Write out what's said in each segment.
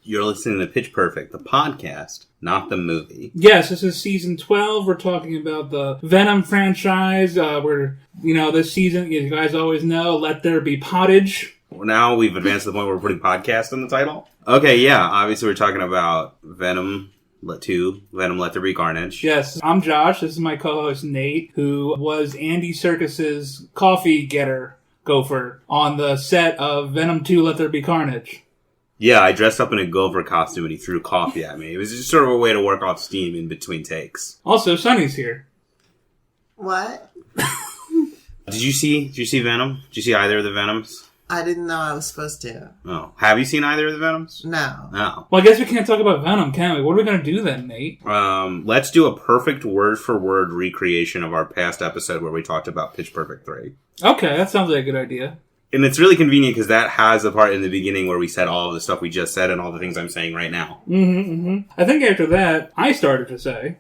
You're listening to Pitch Perfect, the podcast, not the movie. Yes, this is season 12. We're talking about the Venom franchise. This season, you guys always know, let there be pottage. Well, now we've advanced to the point where we're putting podcast in the title. Okay, yeah, obviously we're talking about Venom 2, Venom Let There Be Carnage. Yes, I'm Josh. This is my co-host Nate, who was Andy Serkis's coffee getter gopher on the set of Venom 2 Let There Be Carnage. Yeah, I dressed up in a gopher costume and he threw coffee at me. It was just sort of a way to work off steam in between takes. Also, Sonny's here. What? Did you see Venom? Did you see either of the Venoms? I didn't know I was supposed to. Oh. Have you seen either of the Venoms? No. No. Well, I guess we can't talk about Venom, can we? What are we going to do then, Nate? Let's do a perfect word-for-word recreation of our past episode where we talked about Pitch Perfect 3. Okay, that sounds like a good idea. And it's really convenient because that has a part in the beginning where we said all of the stuff we just said and all the things I'm saying right now. I think after that, I started to say,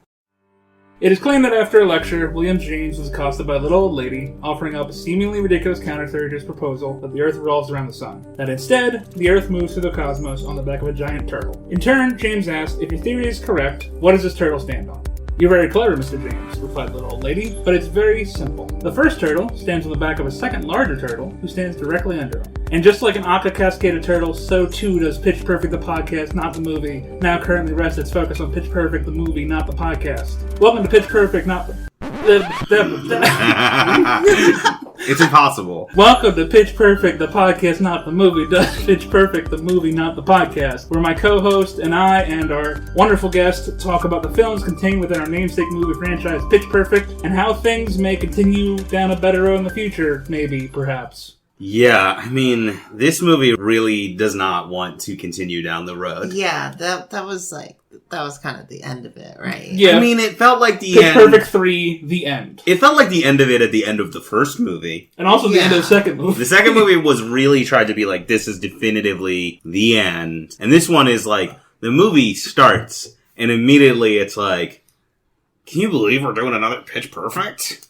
it is claimed that after a lecture, William James was accosted by a little old lady, offering up a seemingly ridiculous counter to his proposal that the Earth revolves around the sun. That instead, the Earth moves through the cosmos on the back of a giant turtle. In turn, James asked, if your theory is correct, what does this turtle stand on? You're very clever, Mr. James, replied the little old lady, but it's very simple. The first turtle stands on the back of a second larger turtle, who stands directly under him. And just like an aca-cascaded turtle, so too does Pitch Perfect the podcast, not the movie, now currently rests its focus on Pitch Perfect the movie, not the podcast. Welcome to Pitch Perfect, not the... It's impossible. Welcome to Pitch Perfect, the podcast, not the movie. Does Pitch Perfect, the movie, not the podcast. Where my co-host and I and our wonderful guest talk about the films contained within our namesake movie franchise, Pitch Perfect, and how things may continue down a better road in the future, maybe, perhaps. Yeah, I mean, this movie really does not want to continue down the road. Yeah, that was kind of the end of it, right? Yeah. I mean, it felt like the Pitch end. Perfect 3, the end. It felt like the end of it at the end of the first movie. And also the end of the second movie. The second movie was really tried to be like, this is definitively the end. And this one is like, the movie starts, and immediately it's like, can you believe we're doing another Pitch Perfect?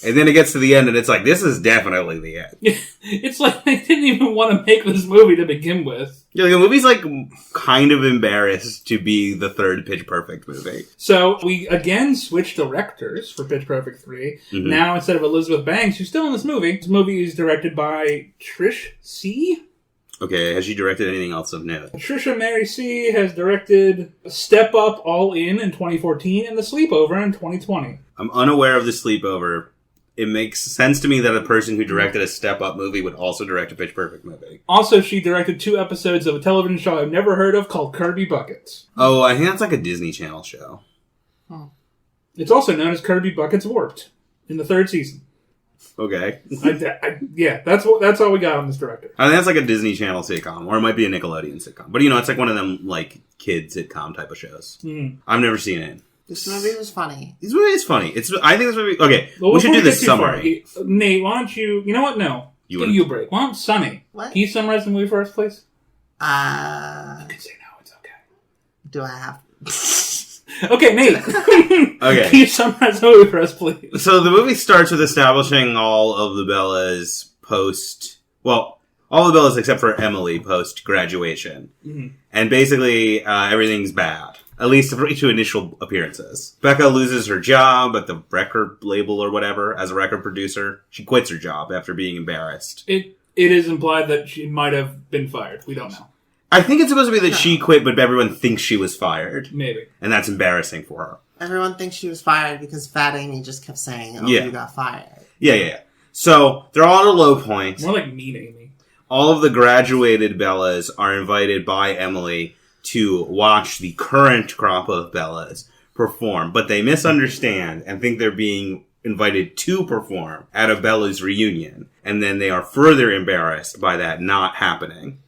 And then it gets to the end, and it's like, this is definitely the end. It's like they didn't even want to make this movie to begin with. Yeah, the movie's like kind of embarrassed to be the third Pitch Perfect movie. So we again switched directors for Pitch Perfect 3. Mm-hmm. Now instead of Elizabeth Banks, who's still in this movie is directed by Trish C. Okay, has she directed anything else of note? Trisha Mary C. has directed Step Up All In 2014 and The Sleepover in 2020. I'm unaware of The Sleepover. It makes sense to me that a person who directed a Step Up movie would also direct a Pitch Perfect movie. Also, she directed 2 episodes of a television show I've never heard of called Kirby Buckets. Oh, I think that's like a Disney Channel show. Oh. It's also known as Kirby Buckets Warped in the 3rd season. Okay. Yeah, that's all we got on this director. I think that's like a Disney Channel sitcom, or it might be a Nickelodeon sitcom. But, it's like one of them, like, kid sitcom type of shows. Mm. I've never seen it. This movie was funny. This movie is funny. I think this movie... Okay, well, we should do this summary. Nate, why don't you... You know what? No. Give you a break. Why don't Sonny? What? Can you summarize the movie for us, please? You can say no. It's okay. Do I have... Okay, Nate. Okay. Can you summarize the movie for us, please? So the movie starts with establishing all of the Bellas post... Well, all the Bellas except for Emily post-graduation. Mm-hmm. And basically, everything's bad. At least to initial appearances. Becca loses her job at the record label or whatever as a record producer. She quits her job after being embarrassed. It is implied that she might have been fired. We don't know. I think it's supposed to be that she quit, but everyone thinks she was fired. Maybe. And that's embarrassing for her. Everyone thinks she was fired because Fat Amy just kept saying, you got fired. Yeah. So, they're all at a low point. More like Mean Amy. All of the graduated Bellas are invited by Emily to watch the current crop of Bellas perform, but they misunderstand and think they're being invited to perform at a Bella's reunion, and then they are further embarrassed by that not happening.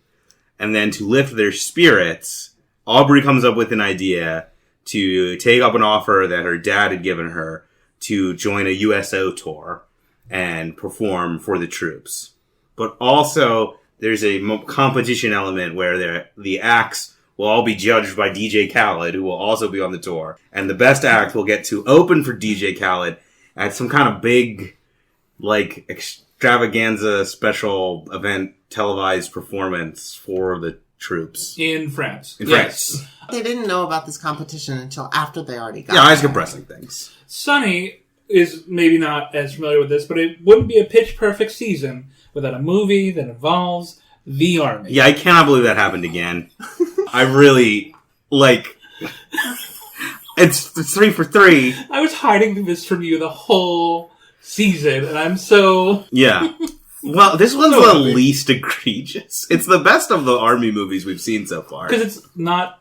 And then to lift their spirits, Aubrey comes up with an idea to take up an offer that her dad had given her to join a USO tour and perform for the troops. But also, there's a competition element where the acts will all be judged by DJ Khaled, who will also be on the tour. And the best act will get to open for DJ Khaled at some kind of big, extravaganza special event televised performance for the troops. In France. In Yes. France. They didn't know about this competition until after they already got Yeah, I was there. compressing things. Sunny is maybe not as familiar with this, but it wouldn't be a pitch-perfect season without a movie that involves the Army. Yeah, I cannot believe that happened again. I really, it's 3 for 3. I was hiding this from you the whole season, and I'm so... Yeah. Well, this one's So the happy. least egregious. It's the best of the Army movies we've seen so far. Because it's not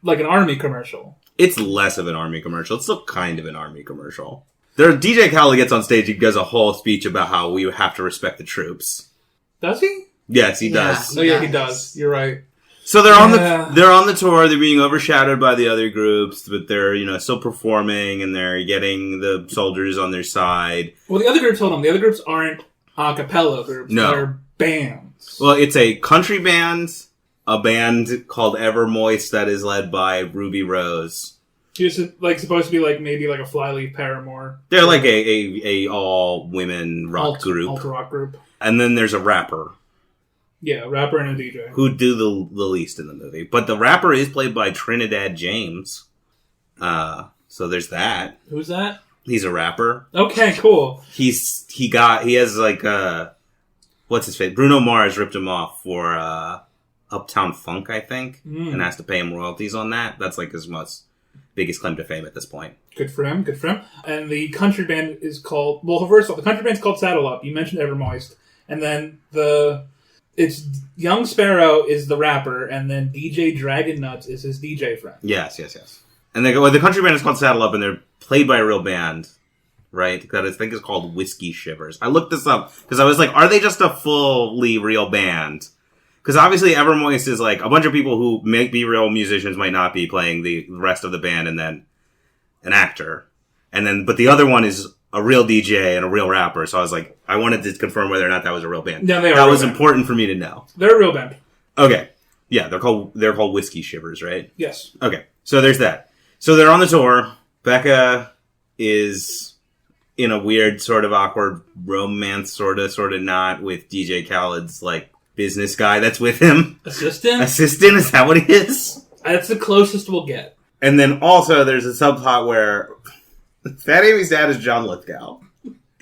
like an Army commercial. It's less of an Army commercial. It's still kind of an Army commercial. DJ Khaled gets on stage, he does a whole speech about how we have to respect the troops. Does he? Yes, he Yeah. does. Oh, yeah, he Yes. does. You're right. So they're Yeah. on the tour, they're being overshadowed by the other groups, but they're, still performing and they're getting the soldiers on their side. Well, the other groups, hold on. The other groups aren't a cappella groups. No. They're bands. Well, it's a country band, a band called Ever Moist that is led by Ruby Rose. It's supposed to be maybe a Flyleaf Paramore. They're like a all women rock group. Alt rock group. And then there's a rapper Yeah, a rapper and a DJ. who do the least in the movie. But the rapper is played by Trinidad James. So there's that. Who's that? He's a rapper. Okay, cool. He has what's his face? Bruno Mars ripped him off for Uptown Funk, I think, and has to pay him royalties on that. That's his most biggest claim to fame at this point. Good for him. Good for him. And the country band is called... Well, first of all, the country band's called Saddle Up. You mentioned Evermoist. And then it's Young Sparrow is the rapper, and then DJ Dragon Nuts is his DJ friend. Yes. And the country band is called Saddle Up, and they're played by a real band, right? That I think is called Whiskey Shivers. I looked this up because I was like, are they just a fully real band? Because obviously Evermoist is a bunch of people who may be real musicians, might not be playing the rest of the band, and then an actor. But the other one is a real DJ and a real rapper. So I was like, I wanted to confirm whether or not that was a real band. No, they are that a real was band. important for me to know. They're a real band. Okay. Yeah, they're called Whiskey Shivers, right? Yes. Okay. So there's that. So they're on the tour. Becca is in a weird sort of awkward romance, sort of not, with DJ Khaled's business guy that's with him. Assistant? Is that what he is? That's the closest we'll get. And then also there's a subplot where Fat Amy's dad is John Lithgow.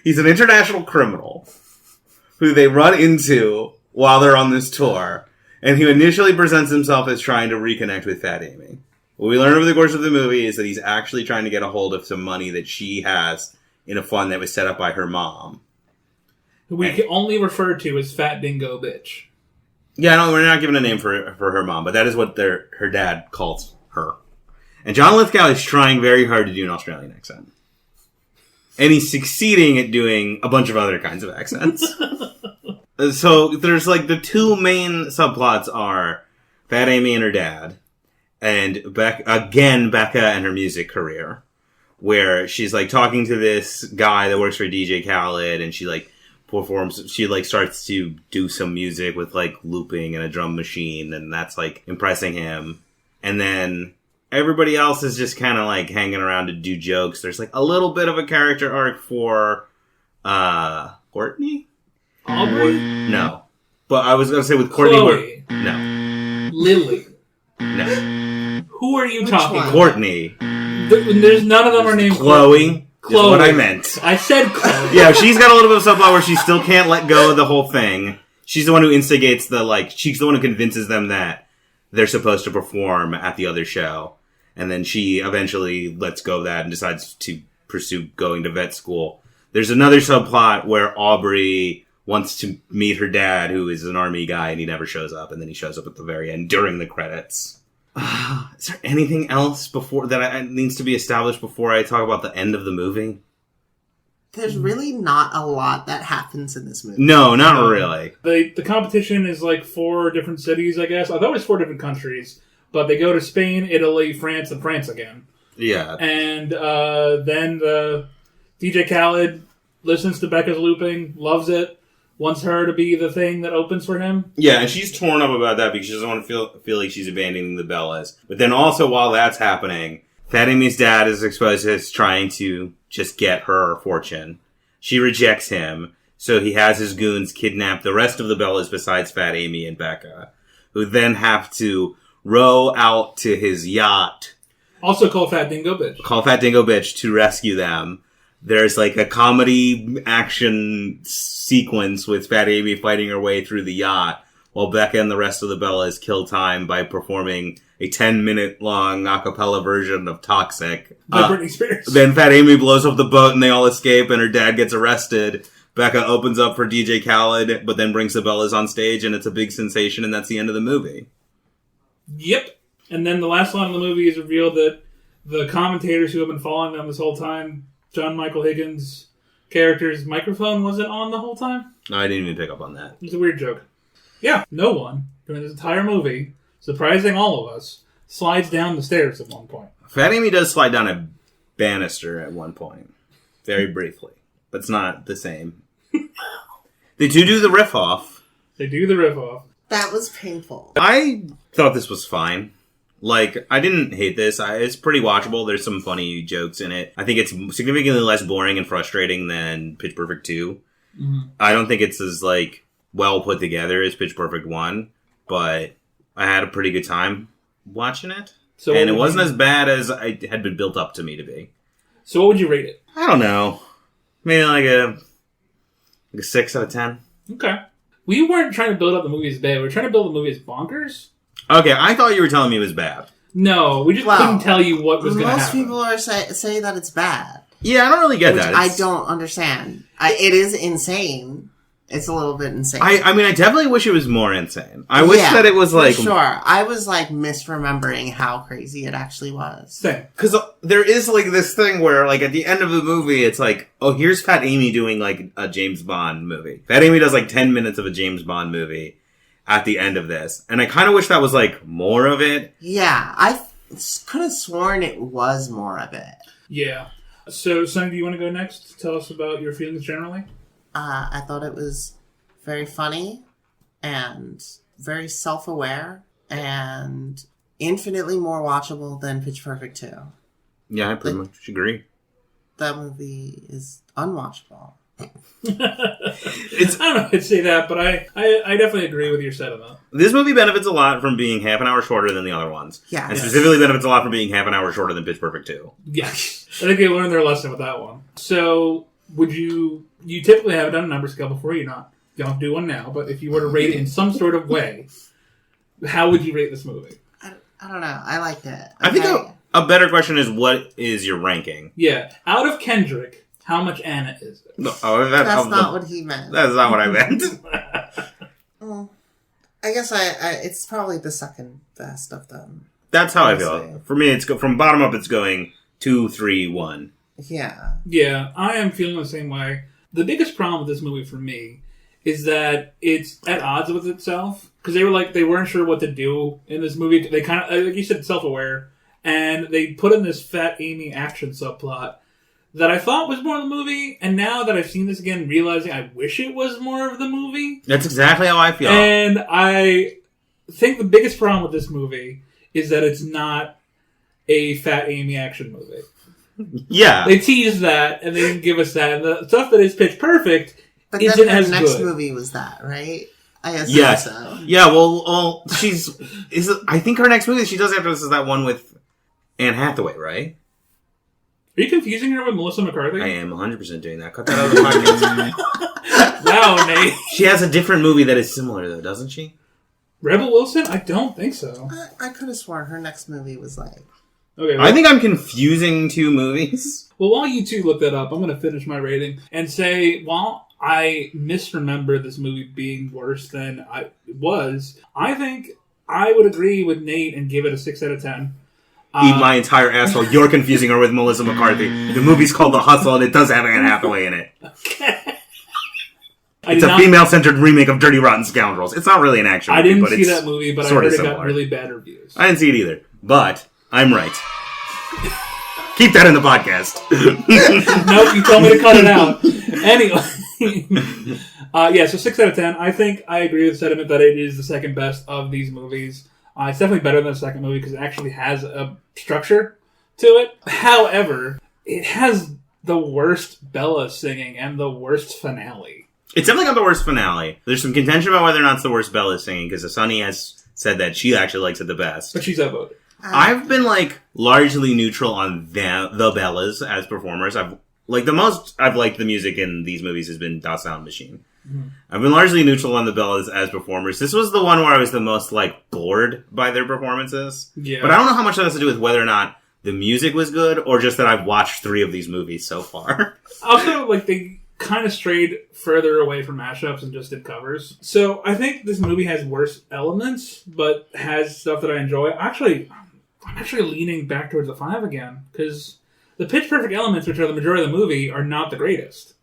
He's an international criminal who they run into while they're on this tour. And he initially presents himself as trying to reconnect with Fat Amy. What we learn over the course of the movie is that he's actually trying to get a hold of some money that she has in a fund that was set up by her mom. Who we can only refer to as Fat Dingo Bitch. Yeah, no, we're not giving a name for her mom, but that is what her dad calls her. And John Lithgow is trying very hard to do an Australian accent. And he's succeeding at doing a bunch of other kinds of accents. So there's the two main subplots are Fat Amy and her dad, and Becca and her music career, where she's talking to this guy that works for DJ Khaled, and she performs, she starts to do some music with looping and a drum machine, and that's impressing him. And then everybody else is just kind of hanging around to do jokes. There's a little bit of a character arc for Courtney? Aubrey? No. But I was going to say with Courtney. Chloe. No. Lily. No. Who are you Which talking one? about? Courtney. There's none of them are named Chloe. Chloe. Is what I meant. I said Chloe. Yeah, she's got a little bit of subplot where she still can't let go of the whole thing. She's the one who instigates she's the one who convinces them that they're supposed to perform at the other show. And then she eventually lets go of that and decides to pursue going to vet school. There's another subplot where Aubrey wants to meet her dad, who is an army guy, and he never shows up. And then he shows up at the very end during the credits. Is there anything else before that needs to be established before I talk about the end of the movie? There's really not a lot that happens in this movie. No, not really. The competition is 4 different cities, I guess. I thought it was 4 different countries. But they go to Spain, Italy, France, and France again. Yeah. And then DJ Khaled listens to Becca's looping, loves it, wants her to be the thing that opens for him. Yeah, and she's torn up about that because she doesn't want to feel like she's abandoning the Bellas. But then also while that's happening, Fat Amy's dad is exposed as trying to just get her fortune. She rejects him, so he has his goons kidnap the rest of the Bellas besides Fat Amy and Becca, who then have to row out to his yacht. Also called Fat Dingo Bitch. Call Fat Dingo Bitch to rescue them. There's like a comedy action sequence with Fat Amy fighting her way through the yacht while Becca and the rest of the Bellas kill time by performing a 10-minute long a cappella version of Toxic. By Britney Spears. Then Fat Amy blows up the boat and they all escape and her dad gets arrested. Becca opens up for DJ Khaled, but then brings the Bellas on stage and it's a big sensation and that's the end of the movie. Yep. And then the last line of the movie is revealed that the commentators who have been following them this whole time, John Michael Higgins' character's microphone wasn't on the whole time? No, I didn't even pick up on that. It's a weird joke. Yeah, no one, during this entire movie, surprising all of us, slides down the stairs at one point. Fat Amy does slide down a banister at one point. Very briefly. But it's not the same. They do the riff off. They do the riff off. That was painful. I thought this was fine. Like, I didn't hate this. It's pretty watchable. There's some funny jokes in it. I think it's significantly less boring and frustrating than Pitch Perfect 2. Mm-hmm. I don't think it's as, like, well put together as Pitch Perfect 1, but I had a pretty good time watching it. And it wasn't as bad as I had been built up to me to be. So what would you rate it? I don't know. Maybe like a 6 out of 10. Okay. We weren't trying to build up the movie as bad. We were trying to build the movie as bonkers. Okay, I thought you were telling me it was bad. No, we just couldn't tell you what was going to happen. Most people are say that it's bad. Yeah, I don't really get that. I don't understand. It is insane. It's a little bit insane. I mean, I definitely wish it was more insane. I wish that it was like... Sure. I was like misremembering how crazy it actually was. Same. Because there is like this thing where like at the end of the movie, it's like, oh, here's Fat Amy doing like a James Bond movie. Fat Amy does like 10 minutes of a James Bond movie at the end of this. And I kind of wish that was like more of it. Yeah. I could have sworn it was more of it. Yeah. So, Sonny, do you want to go next? Tell us about your feelings generally. I thought it was very funny and very self-aware and infinitely more watchable than Pitch Perfect 2. Yeah, I pretty much agree. That movie is unwatchable. I don't know if I'd say that, but I definitely agree with your sentiment. This movie benefits a lot from being half an hour shorter than the other ones. Yeah. And specifically benefits a lot from being half an hour shorter than Pitch Perfect 2. Yes. I think they learned their lesson with that one. So, would you typically have it on a number scale before you don't do one now, but if you were to rate it in some sort of way, how would you rate this movie? I don't know. I liked it. I think a better question is, what is your ranking? Yeah. Out of Kendrick, how much Anna is it? No, that's not what he meant. That's not what I meant. Well, I guess it's probably the second best of them. That's how I feel. For me, it's from bottom up, it's going 2, 3, 1. Yeah. Yeah, I am feeling the same way. The biggest problem with this movie for me is that it's at odds with itself. Because they weren't sure what to do in this movie. They kind of, like you said, self-aware. And they put in this Fat Amy action subplot that I thought was more of the movie. And now that I've seen this again, realizing I wish it was more of the movie. That's exactly how I feel. And I think the biggest problem with this movie is that it's not a Fat Amy action movie. Yeah. They teased that, and they didn't give us that. And the stuff that is Pitch Perfect but isn't then as the next good. Movie was that, right? I assume yes. so. Yeah, well, I think her next movie she does after this is that one with Anne Hathaway, right? Are you confusing her with Melissa McCarthy? I am 100% doing that. Cut that out of the podcast. Wow, Nate. She has a different movie that is similar, though, doesn't she? Rebel Wilson? I don't think so. I could have sworn her next movie was like... Okay, I think I'm confusing two movies. Well, while you two look that up, I'm going to finish my rating and say, while I misremember this movie being worse than it was, I think I would agree with Nate and give it a 6 out of 10. Eat my entire asshole. You're confusing her with Melissa McCarthy. The movie's called The Hustle, and it does have Anne Hathaway in it. Okay. It's a female-centered remake of Dirty Rotten Scoundrels. It's not really an action movie, I didn't but see it's that movie, but I sort heard of it got similar. really bad reviews. I didn't see it either, but I'm right. Keep that in the podcast. Nope, you told me to cut it out. Anyway. So 6 out of 10. I think I agree with the sentiment that it is the second best of these movies. It's definitely better than the second movie because it actually has a structure to it. However, it has the worst Bella singing and the worst finale. It's definitely got the worst finale. There's some contention about whether or not it's the worst Bella singing because Sonny has said that she actually likes it the best. But she's outvoted. I've been, like, largely neutral on the Bellas as performers. The most I've liked the music in these movies has been Da Sound Machine. Mm-hmm. I've been largely neutral on the Bellas as performers. This was the one where I was the most, like, bored by their performances. Yeah. But I don't know how much that has to do with whether or not the music was good, or just that I've watched 3 of these movies so far. Also, like, they kind of strayed further away from mashups and just did covers. So I think this movie has worse elements, but has stuff that I enjoy. I'm actually leaning back towards the 5 again, because the Pitch Perfect elements, which are the majority of the movie, are not the greatest.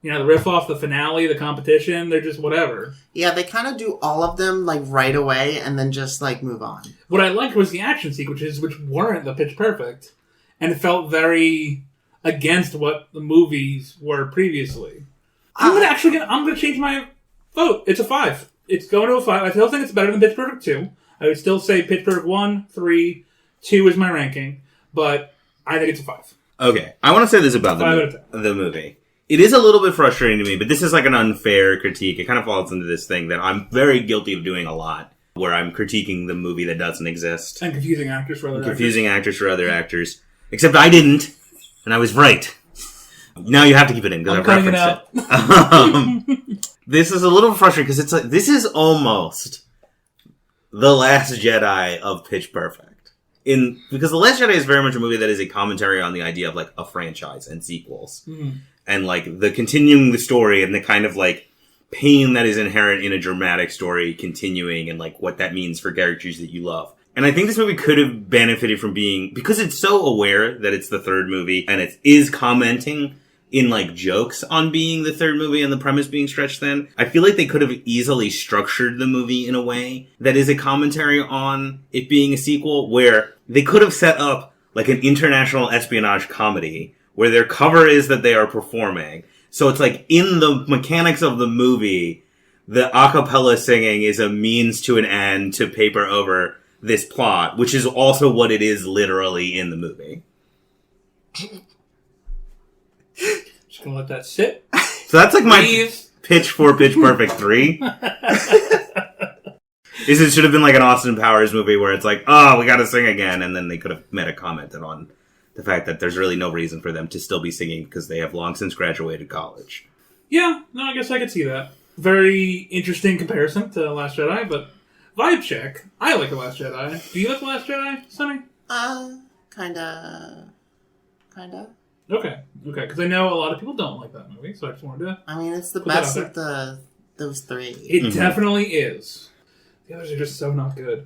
You know, the riff off, the finale, the competition, they're just whatever. Yeah, they kind of do all of them, like, right away, and then just, like, move on. What I liked was the action sequences, which weren't the Pitch Perfect, and it felt very against what the movies were previously. I'm going to change my vote. It's a 5. It's going to a 5. I still think it's better than Pitch Perfect 2. I would still say Pitch Perfect 1, 3, 2 is my ranking, but I think it's a 5. Okay, I want to say this about the movie. It is a little bit frustrating to me, but this is like an unfair critique. It kind of falls into this thing that I'm very guilty of doing a lot, where I'm critiquing the movie that doesn't exist. And confusing actors for other actors. Except I didn't, and I was right. Now you have to keep it in, because I've referenced it. This is a little frustrating, because it's like, this is almost The Last Jedi of Pitch Perfect. Because The Last Jedi is very much a movie that is a commentary on the idea of, like, a franchise and sequels. Mm-hmm. And, like, the continuing the story and the kind of, like, pain that is inherent in a dramatic story continuing and, like, what that means for characters that you love. And I think this movie could have benefited from being, because it's so aware that it's the third movie and it is commenting in, like, jokes on being the third movie and the premise being stretched thin. I feel like they could have easily structured the movie in a way that is a commentary on it being a sequel, where they could have set up, like, an international espionage comedy where their cover is that they are performing. So it's like, in the mechanics of the movie, the a cappella singing is a means to an end to paper over this plot, which is also what it is literally in the movie. Just gonna let that sit. So that's like my pitch for Pitch Perfect 3. It should have been like an Austin Powers movie where it's like, oh, we gotta sing again, and then they could have made a comment on the fact that there's really no reason for them to still be singing because they have long since graduated college. Yeah, no, I guess I could see that. Very interesting comparison to The Last Jedi, but vibe check. I like The Last Jedi. Do you like The Last Jedi, Sonny? Kinda. Okay, because I know a lot of people don't like that movie, so I just wanted to... I mean, it's the best of those 3. It definitely is. The others are just so not good.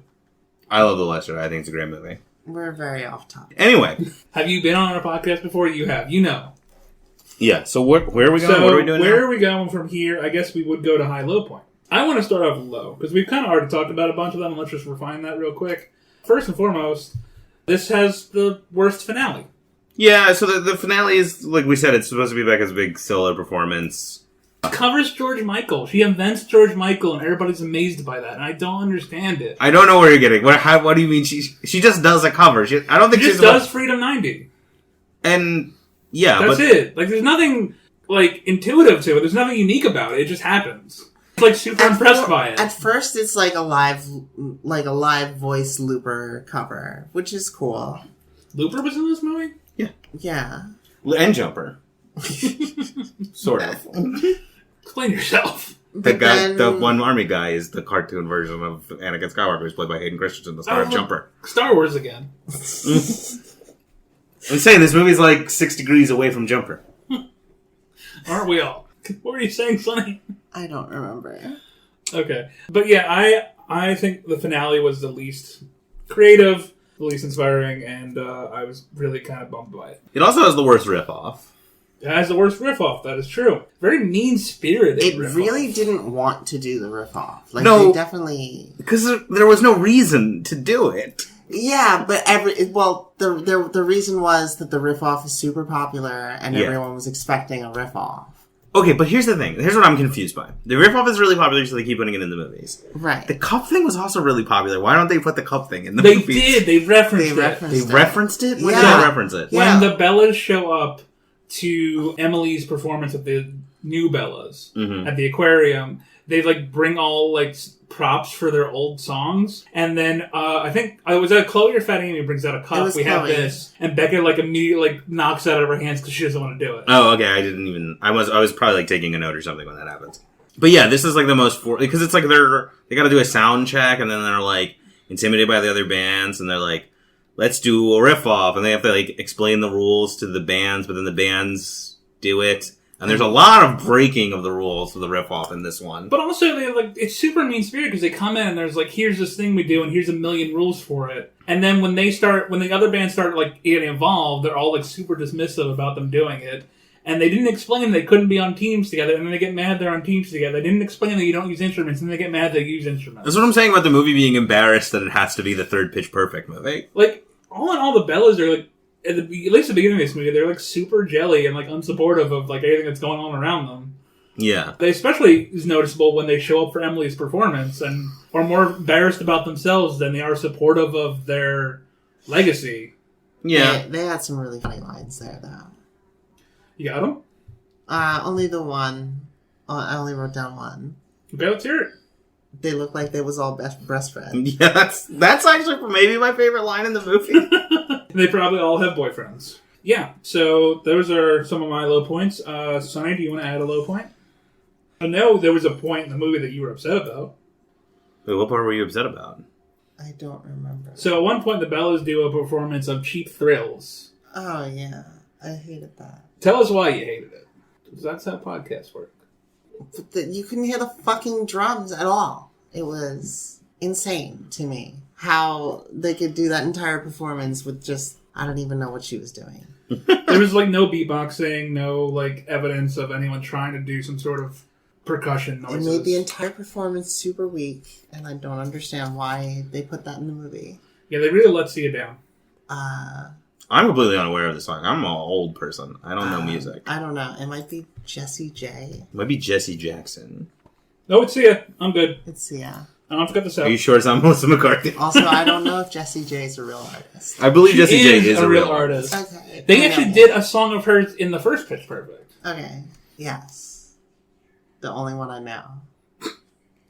I love The Last Jedi. I think it's a great movie. We're very off topic. Anyway. Have you been on our podcast before? You have. You know. Yeah, so where are we going? So what are we doing where now? are we going from here? I guess we would go to high-low point. I want to start off with low, because we've kind of already talked about a bunch of them, and let's just refine that real quick. First and foremost, this has the worst finale. Yeah, so the finale is, like we said, it's supposed to be Becca's big solo performance. Covers George Michael. She invents George Michael, and everybody's amazed by that, and I don't understand it. I don't know where you're getting. What do you mean? She just does a cover. I don't think she just does Freedom 90. And yeah, that's it. Like, there's nothing like intuitive to it. There's nothing unique about it. It just happens. It's like super impressed by it. At first, it's like a live voice Looper cover, which is cool. Looper was in this movie? Yeah. And Jumper. Sort of. Explain yourself. The one army guy is the cartoon version of Anakin Skywalker, who's played by Hayden Christensen, the star of Jumper. Star Wars again. I'm saying this movie's like 6 degrees away from Jumper. Aren't we all? What were you saying, Sonny? I don't remember. Okay. But yeah, I think the finale was the least creative, the least inspiring, and I was really kind of bummed by it. It also has the worst riff-off. It has the worst riff-off, that is true. Very mean-spirited riff-off. It really didn't want to do the riff-off. Like, no, they definitely... Because there was no reason to do it. Yeah, but the reason was that the riff-off is super popular, and everyone was expecting a riff-off. Okay, but here's the thing. Here's what I'm confused by. The riff-off is really popular, so they keep putting it in the movies. Right. The cup thing was also really popular. Why don't they put the cup thing in the movies? They did. They referenced it. They referenced it? When did Yeah. they reference it? When the Bellas show up to Emily's performance of the new Bellas at the aquarium, they like bring all like props for their old songs, and then I think was that Chloe or Fatty who brings out a cup. We have this, and Becca like immediately like knocks it out of her hands because she doesn't want to do it. Oh, okay. I was probably like taking a note or something when that happens. But yeah, this is like the most because it's like they got to do a sound check, and then they're like intimidated by the other bands, and they're like, let's do a riff off, and they have to like explain the rules to the bands, but then the bands do it. And there's a lot of breaking of the rules for the riff-off in this one. But also, it's super mean-spirited because they come in and there's like, here's this thing we do and here's a million rules for it. And then when the other bands start like getting involved, they're all like super dismissive about them doing it. And they didn't explain they couldn't be on teams together, and then they get mad they're on teams together. They didn't explain that you don't use instruments, and then they get mad they use instruments. That's what I'm saying about the movie being embarrassed that it has to be the third Pitch Perfect movie. Like, all in all, the Bellas are like, at least at the beginning of this movie, they're like super jelly and like unsupportive of like anything that's going on around them. Yeah. They especially is noticeable when they show up for Emily's performance and are more embarrassed about themselves than they are supportive of their legacy. Yeah. They had some really funny lines there, though. You got them? Only the one. I only wrote down one. Okay, let's hear it. They look like they was all best friends. Yeah, that's actually maybe my favorite line in the movie. They probably all have boyfriends. Yeah, so those are some of my low points. Sonny, do you want to add a low point? I know there was a point in the movie that you were upset about. Wait, what part were you upset about? I don't remember. So at one point, the Bellas do a performance of Cheap Thrills. Oh, yeah. I hated that. Tell us why you hated it. Because that's how podcasts work. But you couldn't hear the fucking drums at all. It was insane to me how they could do that entire performance with just, I don't even know what she was doing. There was like no beatboxing, no like evidence of anyone trying to do some sort of percussion noises. It made the entire performance super weak, and I don't understand why they put that in the movie. Yeah, they really let see it down. I'm completely unaware of the song. I'm an old person. I don't know music. I don't know. It might be Jessie J. It might be Jesse Jackson. No, it's Sia. I'm good. It's Sia. I don't forget the sound. Are you sure it's not Melissa McCarthy? Also, I don't know if Jessie J is a real artist. I believe Jessie J is a real artist. Okay. They actually did a song of hers in the first Pitch Perfect. Okay. Yes. The only one I know.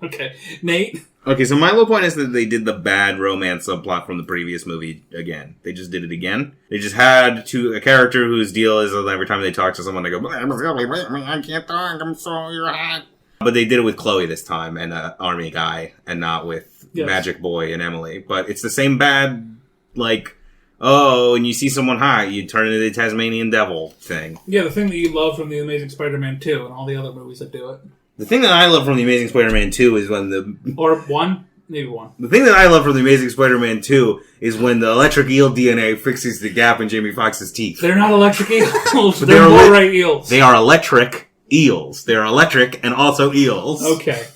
Okay. Nate? Okay, so my low point is that they did the bad romance subplot from the previous movie again. They just did it again. They just had a character whose deal is that every time they talk to someone, they go, I can't talk, I'm so hot. But they did it with Chloe this time, and Army Guy, and not with Magic Boy and Emily. But it's the same bad, like, oh, and you see someone hot, you turn into the Tasmanian Devil thing. Yeah, the thing that you love from The Amazing Spider-Man 2 and all the other movies that do it. The thing that I love from The Amazing Spider-Man 2 is when the... Or one? Maybe one. The thing that I love from The Amazing Spider-Man 2 is when the electric eel DNA fixes the gap in Jamie Foxx's teeth. They're not electric eels. They're Blu-ray eels. They are electric eels. They're electric and also eels. Okay.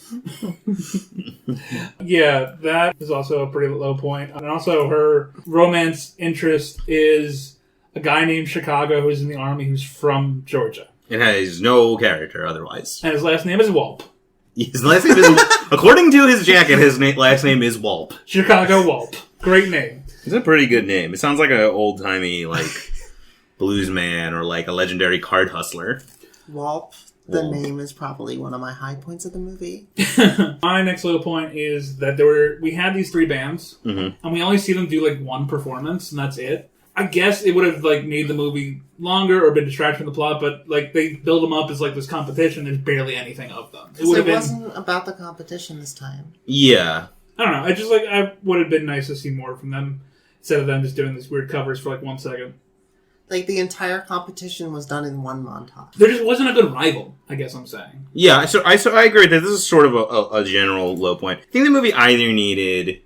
Yeah, that is also a pretty low point. And also her romance interest is a guy named Chicago who's in the Army who's from Georgia. It has no character otherwise. And his last name is Walp. His last name is... according to his jacket, his last name is Walp. Chicago Walp. Great name. It's a pretty good name. It sounds like an old-timey, like, blues man or, like, a legendary card hustler. Walp. The name is probably one of my high points of the movie. My next little point is that we had these three bands, and we only see them do, like, one performance, and that's it. I guess it would have, like, made the movie longer or been distracted from the plot, but, like, they build them up as, like, this competition. There's barely anything of them. It wasn't about the competition this time. Yeah. I don't know. I would have been nice to see more from them instead of them just doing these weird covers for, like, 1 second. Like, the entire competition was done in one montage. There just wasn't a good rival, I guess I'm saying. Yeah, so I agree that this is sort of a general low point. I think the movie either needed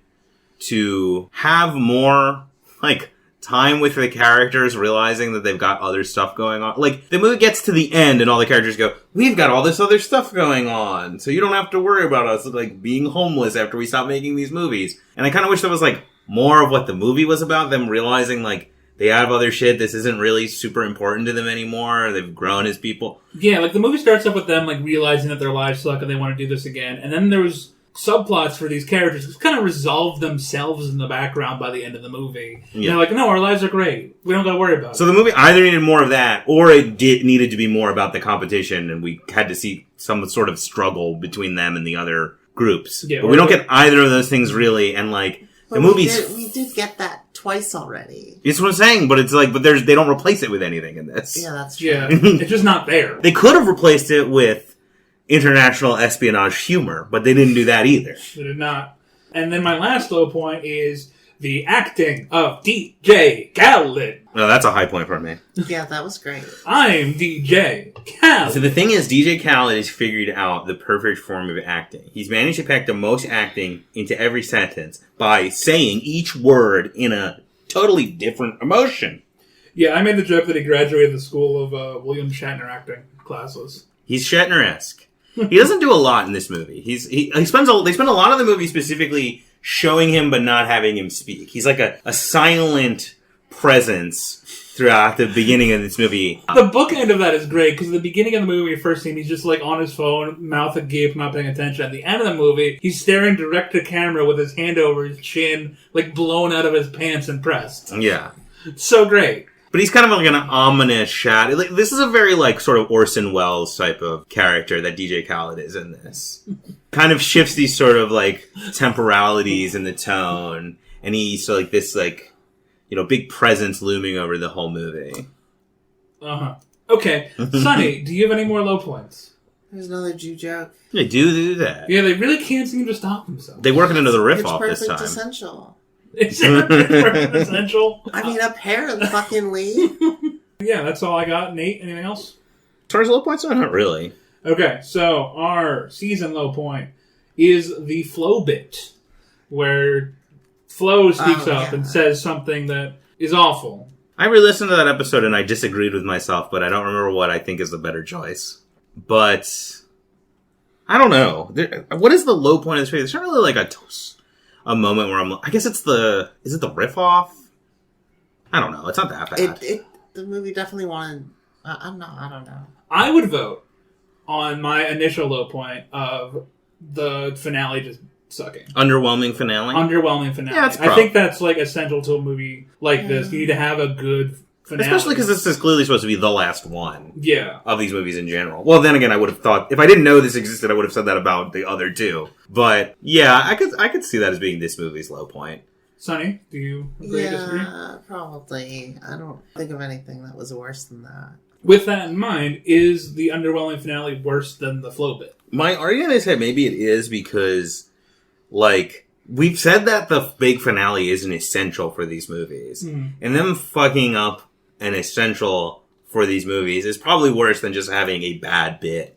to have more, like, time with the characters, realizing that they've got other stuff going on. Like, the movie gets to the end and all the characters go, we've got all this other stuff going on, so you don't have to worry about us, like, being homeless after we stop making these movies. And I kind of wish there was, like, more of what the movie was about, them realizing, like, they have other shit, this isn't really super important to them anymore, they've grown as people. Yeah, like, the movie starts up with them, like, realizing that their lives suck and they want to do this again, and then there was subplots for these characters who kind of resolve themselves in the background by the end of the movie. Yeah. They're like, no, our lives are great. We don't got to worry about it. So the movie either needed more of that, or it needed to be more about the competition, and we had to see some sort of struggle between them and the other groups. Yeah, but we don't get either of those things really, and like the movies. We did get that twice already. It's what I'm saying, but it's like, but they don't replace it with anything in this. Yeah, that's true. Yeah, it's just not there. They could have replaced it with international espionage humor, but they didn't do that either. They did not. And then my last low point is the acting of DJ Khaled. No, that's a high point for me. Yeah, that was great. I'm DJ Khaled. So the thing is, DJ Khaled has figured out the perfect form of acting. He's managed to pack the most acting into every sentence by saying each word in a totally different emotion. Yeah, I made the joke that he graduated the school of William Shatner acting classes. He's Shatner-esque. He doesn't do a lot in this movie. They spend a lot of the movie specifically showing him but not having him speak. He's like a silent presence throughout the beginning of this movie. The bookend of that is great, because at the beginning of the movie, first scene, he's just like on his phone, mouth agape, not paying attention. At the end of the movie, he's staring direct to camera with his hand over his chin, like blown out of his pants and pressed. Yeah. It's so great. But he's kind of like an ominous shadow. Like, this is a very like sort of Orson Welles type of character that DJ Khaled is in this. Kind of shifts these sort of like temporalities in the tone, and he's like this like, you know, big presence looming over the whole movie. Okay, Sonny, do you have any more low points? There's another Jew joke. They do that. Yeah, they really can't seem to stop themselves. They work another riff It's off this perfect time. essential. It's essential. I mean, apparently. Yeah, that's all I got. Nate, anything else? As far as low points, not really. Okay, so our season low point is the Flo bit, where Flo speaks up and says something that is awful. I re-listened to that episode and I disagreed with myself, but I don't remember what I think is the better choice. But I don't know. What is the low point of this movie? There's not really like a moment where I guess is it the riff off? I don't know. It's not that bad. The movie definitely wanted. I don't know. I would vote on my initial low point of the finale just sucking. Underwhelming finale? Underwhelming finale. Yeah, I think that's like essential to a movie like this. You need to have a good finale. Especially because this is clearly supposed to be the last one. Yeah. Of these movies in general. Well, then again, I would have thought, if I didn't know this existed, I would have said that about the other two. But yeah, I could see that as being this movie's low point. Sonny, do you agree or disagree? Yeah, probably. I don't think of anything that was worse than that. With that in mind, is the underwhelming finale worse than the Flo bit? My argument is that maybe it is because, like, we've said that the big finale isn't essential for these movies. And them fucking up an essential for these movies is probably worse than just having a bad bit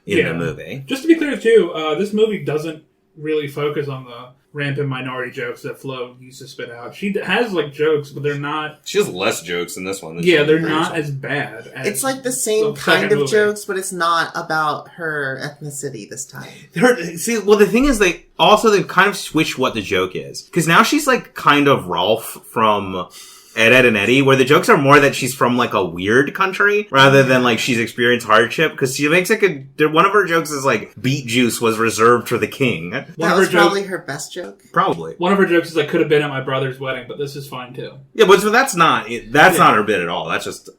in the movie. Just to be clear, too, this movie doesn't really focus on the rampant minority jokes that Flo used to spit out. She has, like, jokes, but they're not... She has less jokes in this one. They're not as bad as... It's like the same kind of jokes, but it's not about her ethnicity this time. The thing is, they kind of switch what the joke is. Because now she's, like, kind of Rolf from Ed, Ed, and Eddie, where the jokes are more that she's from, like, a weird country, rather than, like, she's experienced hardship. Because she makes, like, one of her jokes is, like, beet juice was reserved for the king. That was probably her best joke. Probably. One of her jokes is, like, could have been at my brother's wedding, but this is fine, too. Yeah, but so that's not her bit at all. That's just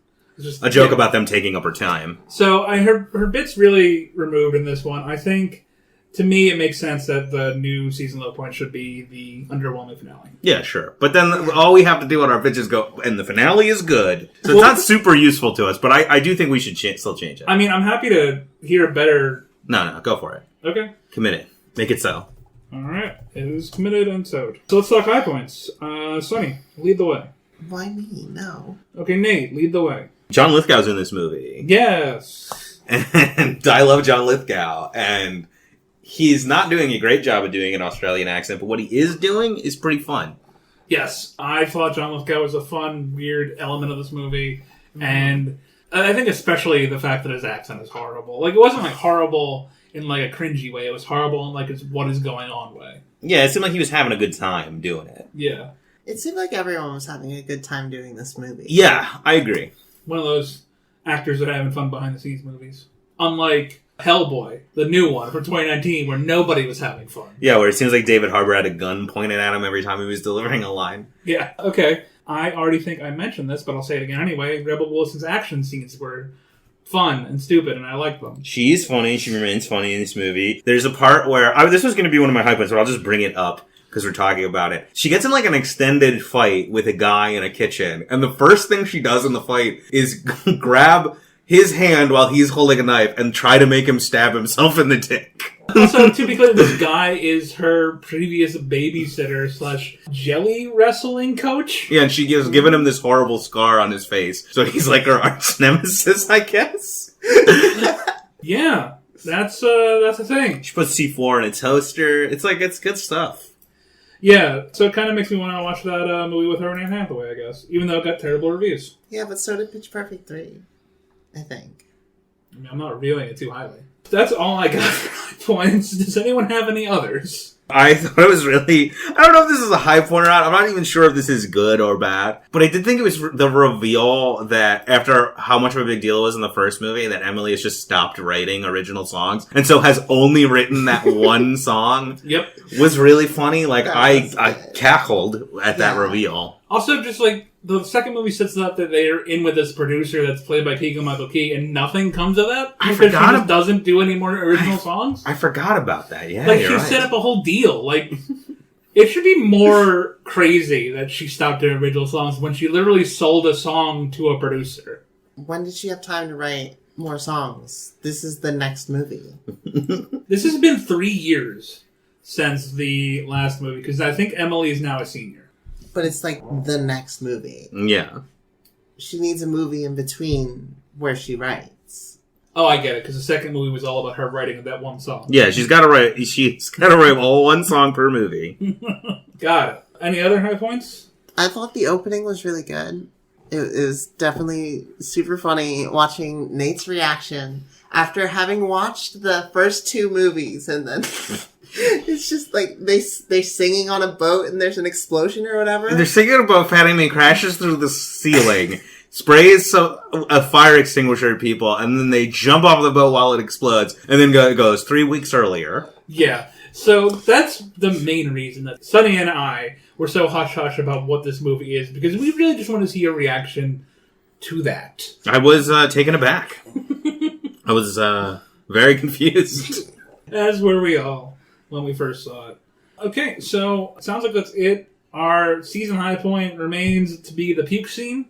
a joke about them taking up her time. So, her bit's really removed in this one. I think... To me, it makes sense that the new season low point should be the underwhelming finale. Yeah, sure. But then all we have to do on our pitches go, and the finale is good. So it's not super useful to us, but I do think we should still change it. I mean, I'm happy to hear a better... No, go for it. Okay. Commit it. Make it so. Alright. It is committed and sewed. So let's talk high points. Sonny, lead the way. Why me? No. Okay, Nate, lead the way. John Lithgow's in this movie. Yes. And I love John Lithgow, and... He's not doing a great job of doing an Australian accent, but what he is doing is pretty fun. Yes, I thought John Lithgow was a fun, weird element of this movie, and I think especially the fact that his accent is horrible. Like, it wasn't, like, horrible in, like, a cringy way. It was horrible in, like, it's what is going on way. Yeah, it seemed like he was having a good time doing it. Yeah. It seemed like everyone was having a good time doing this movie. Yeah, I agree. One of those actors that are having fun behind-the-scenes movies. Unlike... Hellboy, the new one from 2019, where nobody was having fun. Yeah, where it seems like David Harbour had a gun pointed at him every time he was delivering a line. Yeah, okay. I already think I mentioned this, but I'll say it again anyway. Rebel Wilson's action scenes were fun and stupid, and I like them. She's funny. She remains funny in this movie. There's a part where... this was going to be one of my high points, but I'll just bring it up because we're talking about it. She gets in like an extended fight with a guy in a kitchen, and the first thing she does in the fight is grab his hand while he's holding a knife and try to make him stab himself in the dick. Also, to be clear, this guy is her previous babysitter / jelly wrestling coach. Yeah, and she has given him this horrible scar on his face, so he's like her arch nemesis, I guess. Yeah, that's the thing. She puts C4 in a toaster. It's good stuff. Yeah, so it kind of makes me want to watch that movie with her and Anne Hathaway, I guess, even though it got terrible reviews. Yeah, but so did Pitch Perfect 3, I think. I mean, I'm not reviewing it too highly. That's all I got for high points. Does anyone have any others? I thought it was really... I don't know if this is a high point or not. I'm not even sure if this is good or bad. But I did think it was the reveal that after how much of a big deal it was in the first movie, that Emily has just stopped writing original songs. And so has only written that one song. Yep. Was really funny. Like, I cackled at that reveal. Also, just like, the second movie sets up that they're in with this producer that's played by Keegan-Michael Key, and nothing comes of that. I because forgot she just doesn't do any more original songs. I forgot about that, yeah. Like, she set up a whole deal. Like, it should be more crazy that she stopped doing original songs when she literally sold a song to a producer. When did she have time to write more songs? This is the next movie. This has been 3 years since the last movie, because I think Emily is now a senior. But it's like the next movie. Yeah. She needs a movie in between where she writes. Oh, I get it, because the second movie was all about her writing that one song. Yeah, she's got to write all one song per movie. Got it. Any other high points? I thought the opening was really good. It was definitely super funny watching Nate's reaction after having watched the first 2 movies, and then it's just like they're singing on a boat and there's an explosion or whatever. They're singing on a boat, Fatty Man crashes through the ceiling, sprays a fire extinguisher at people, and then they jump off the boat while it explodes, and then goes 3 weeks earlier. Yeah. So that's the main reason that Sunny and I were so hush-hush about what this movie is, because we really just want to see a reaction to that. I was taken aback. I was very confused. As were we all when we first saw it. Okay, so it sounds like that's it. Our season high point remains to be the puke scene.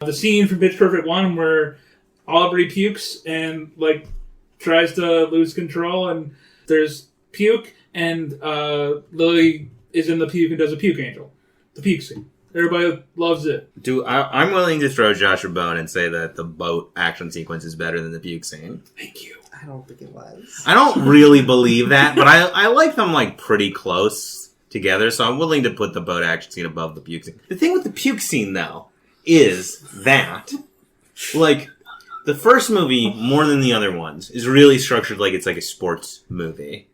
The scene from Pitch Perfect 1 where Aubrey pukes and tries to lose control, and there's puke, and Lily is in the puke and does a puke angel. The puke scene. Everybody loves it. I'm willing to throw Josh a bone and say that the boat action sequence is better than the puke scene. Thank you. I don't think it was. I don't really believe that, but I like them pretty close together, so I'm willing to put the boat action scene above the puke scene. The thing with the puke scene, though, is that, the first movie, more than the other ones, is really structured like it's like a sports movie.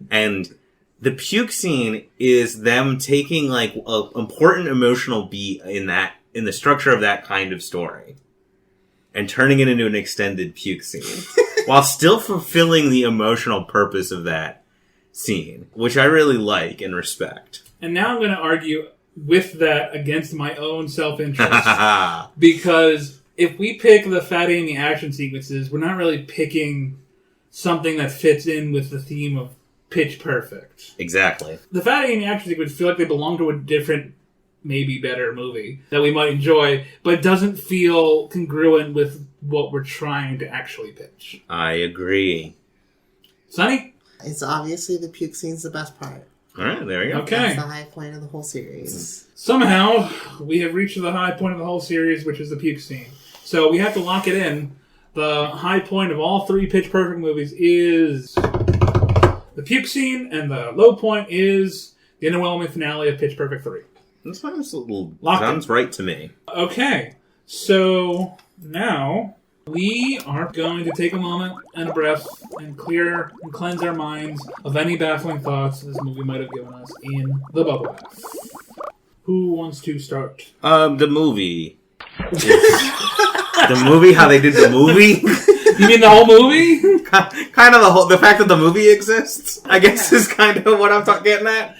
And the puke scene is them taking, an important emotional beat in the structure of that kind of story and turning it into an extended puke scene while still fulfilling the emotional purpose of that scene, which I really like and respect. And now I'm going to argue with that against my own self-interest. Because if we pick the Fat Amy action sequences, we're not really picking something that fits in with the theme of Pitch Perfect. Exactly. The Fat Amy action sequences feel like they belong to a different, maybe better movie that we might enjoy, but it doesn't feel congruent with what we're trying to actually pitch. I agree. Sonny? It's obviously the puke scene's the best part. All right, there we go. Okay. That's the high point of the whole series. Somehow, we have reached the high point of the whole series, which is the puke scene. So we have to lock it in. The high point of all 3 Pitch Perfect movies is the puke scene, and the low point is the underwhelming finale of Pitch Perfect 3. This sounds right to me. Okay, so now we are going to take a moment and a breath and clear and cleanse our minds of any baffling thoughts this movie might have given us in the bubble bath. Who wants to start? The movie. The movie? How they did the movie? You mean the whole movie? Kind of the fact that the movie exists, I guess, is kind of what I'm getting at.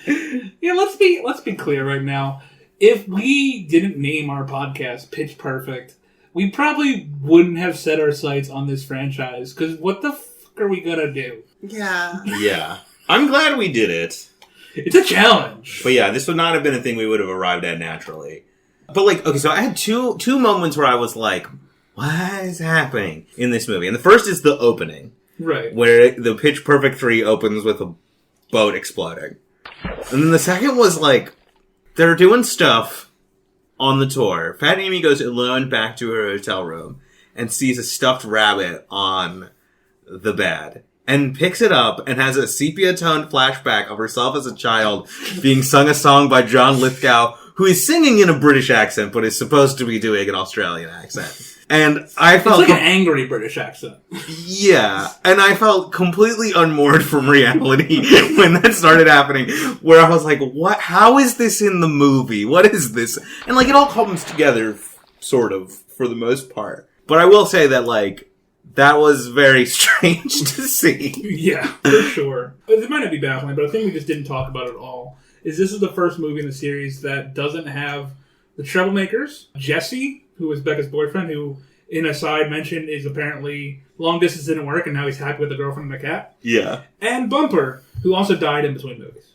Yeah, let's be clear right now. If we didn't name our podcast Pitch Perfect, we probably wouldn't have set our sights on this franchise, because what the fuck are we gonna do? Yeah. Yeah. I'm glad we did it. It's a challenge. But yeah, this would not have been a thing we would have arrived at naturally. But like, okay, so I had two moments where I was like, what is happening in this movie? And the first is the opening. Right. Where the Pitch Perfect 3 opens with a boat exploding. And then the second was like, they're doing stuff on the tour. Fat Amy goes alone back to her hotel room and sees a stuffed rabbit on the bed. And picks it up and has a sepia-toned flashback of herself as a child being sung a song by John Lithgow, who is singing in a British accent, but is supposed to be doing an Australian accent. And I felt... It's like an angry British accent. Yeah. And I felt completely unmoored from reality when that started happening, where I was like, what? How is this in the movie? What is this? And like, it all comes together, sort of, for the most part. But I will say that, like, that was very strange to see. Yeah, for sure. It might not be baffling, but a thing we just didn't talk about at all is this is the first movie in the series that doesn't have the troublemakers. Jesse, who was Becca's boyfriend, who, in a side mention, is apparently long distance didn't work, and now he's happy with the girlfriend and the cat. Yeah. And Bumper, who also died in between movies.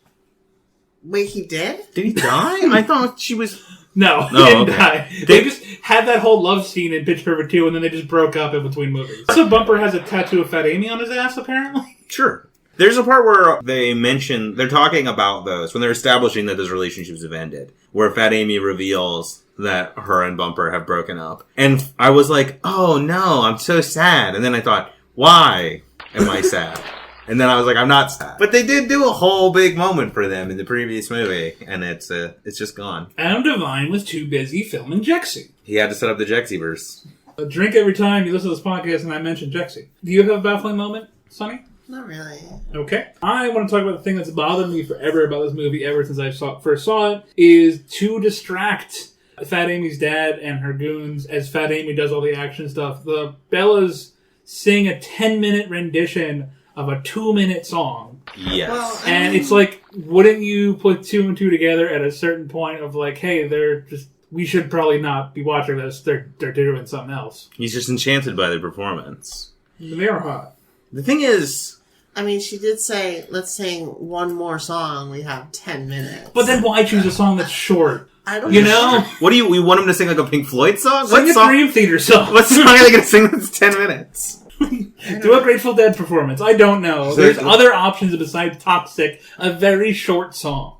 Wait, he did? Did he die? I thought she was... No, he didn't die. They just had that whole love scene in Pitch Perfect 2, and then they just broke up in between movies. So Bumper has a tattoo of Fat Amy on his ass, apparently? Sure. There's a part where they mention, they're talking about those, when they're establishing that those relationships have ended, where Fat Amy reveals that her and Bumper have broken up. And I was like, oh no, I'm so sad. And then I thought, why am I sad? And then I was like, I'm not sad. But they did do a whole big moment for them in the previous movie, and it's just gone. Adam Devine was too busy filming Jexy. He had to set up the Jexyverse. A drink every time you listen to this podcast and I mention Jexy. Do you have a baffling moment, Sonny? Not really. Okay. I want to talk about the thing that's bothered me forever about this movie ever since I first saw it, is to distract Fat Amy's dad and her goons as Fat Amy does all the action stuff. The Bellas sing a 10-minute rendition of a 2-minute song. Yes. Well, And it's like, wouldn't you put 2 and 2 together at a certain point of like, hey, we should probably not be watching this. They're doing something else. He's just enchanted by the performance. They are hot. The thing is... I mean, she did say, let's sing one more song. We have 10 minutes. But then why choose a song that's short? I don't You know? What do you want him to sing like a Pink Floyd song? Sing a Dream Theater song. What song are they going to sing that's 10 minutes? Do a Grateful Dead performance. I don't know. There's other options besides Toxic. A very short song.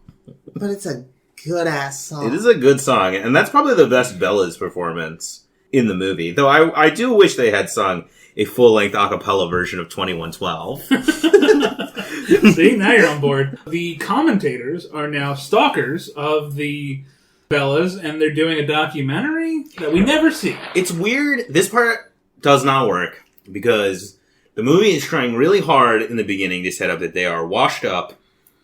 But it's a good-ass song. It is a good song, and that's probably the best Bella's performance in the movie. Though I do wish they had sung a full-length a cappella version of 2112. See, now you're on board. The commentators are now stalkers of the Bellas, and they're doing a documentary that we never see. It's weird. This part does not work, because the movie is trying really hard in the beginning to set up that they are washed up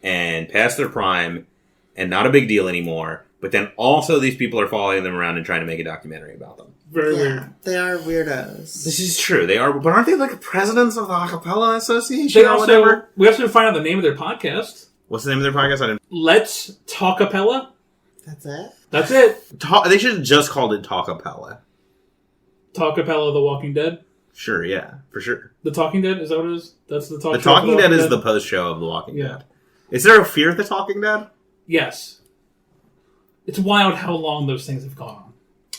and past their prime and not a big deal anymore. But then also these people are following them around and trying to make a documentary about them. Very weird. They are weirdos. This is true. They are, but aren't they like presidents of the A Cappella Association or whatever? We also find out the name of their podcast. What's the name of their podcast? I didn't. Let's Talk Capella. That's it? That's it. They should have just called it Talkapella. Talk Capella, The Walking Dead. Sure, yeah, for sure. The Talking Dead, is that what it is? That's the The Talking Dead is the post show of The Walking Yeah. Dead. Is there a Fear of the Talking Dead? Yes. It's wild how long those things have gone on.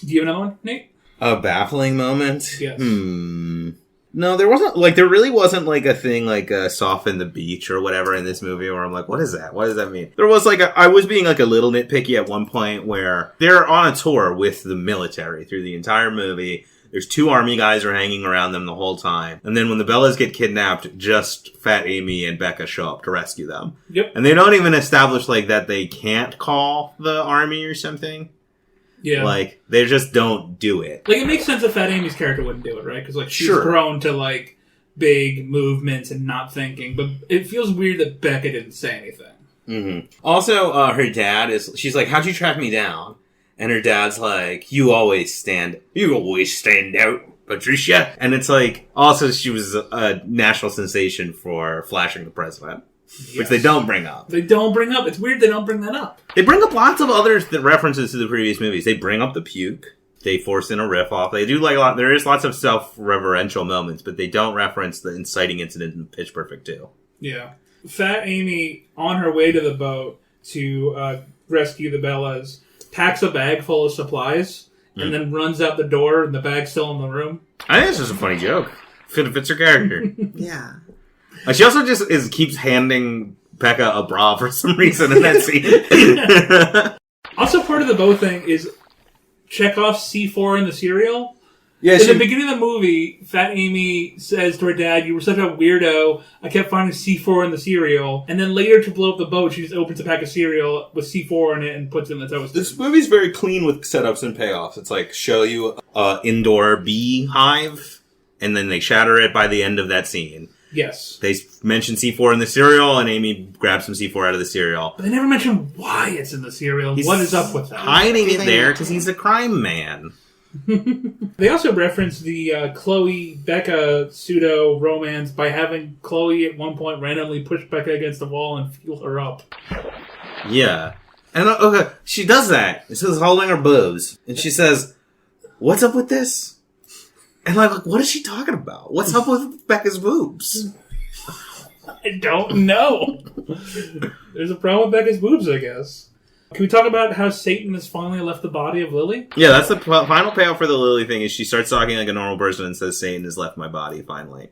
Do you have another one, Nate? A baffling moment? Yes. No, there wasn't, like, there really wasn't, like, a thing like Soften the Beach or whatever in this movie where I'm like, what is that? What does that mean? There was, like, I was being, like, a little nitpicky at one point where they're on a tour with the military through the entire movie. There's 2 army guys are hanging around them the whole time. And then when the Bellas get kidnapped, just Fat Amy and Becca show up to rescue them. Yep. And they don't even establish, like, that they can't call the army or something. Yeah. Like, they just don't do it. Like, it makes sense that Fat Amy's character wouldn't do it, right? Because, like, she's Sure. prone to, like, big movements and not thinking. But it feels weird that Becca didn't say anything. Mm-hmm. Also, her dad she's like, how'd you track me down? And her dad's like, you always stand out, Patricia. And it's like, also she was a national sensation for flashing the president. Yes. Which they don't bring up. They don't bring up. It's weird they don't bring that up. They bring up lots of other references to the previous movies. They bring up the puke. They force in a riff off. They do like a lot. There is lots of self-reverential moments, but they don't reference the inciting incident in Pitch Perfect 2. Yeah. Fat Amy, on her way to the boat to rescue the Bellas, packs a bag full of supplies and then runs out the door, and the bag's still in the room. I think it's just a funny joke. Fits her character. Yeah. She also just keeps handing Becca a bra for some reason in that scene. Also, part of the boat thing is Chekhov's C4 in the cereal. Yeah, in the beginning of the movie, Fat Amy says to her dad, "You were such a weirdo. I kept finding C4 in the cereal." And then later, to blow up the boat, she just opens a pack of cereal with C4 in it and puts it in the toaster. This movie's very clean with setups and payoffs. It's like, show you an indoor bee hive, and then they shatter it by the end of that scene. Yes. They mention C4 in the cereal, and Amy grabs some C4 out of the cereal. But they never mention why it's in the cereal. What is up with that? Hiding it there because he's a crime man. They also reference the Chloe-Becca pseudo-romance by having Chloe at one point randomly push Becca against the wall and fuel her up. Yeah. And okay, she does that. She's holding her boobs. And she says, "What's up with this?" And I'm like, what is she talking about? What's up with Becca's boobs? I don't know. There's a problem with Becca's boobs, I guess. Can we talk about how Satan has finally left the body of Lily? Yeah, that's the final payoff for the Lily thing, is she starts talking like a normal person and says, "Satan has left my body, finally."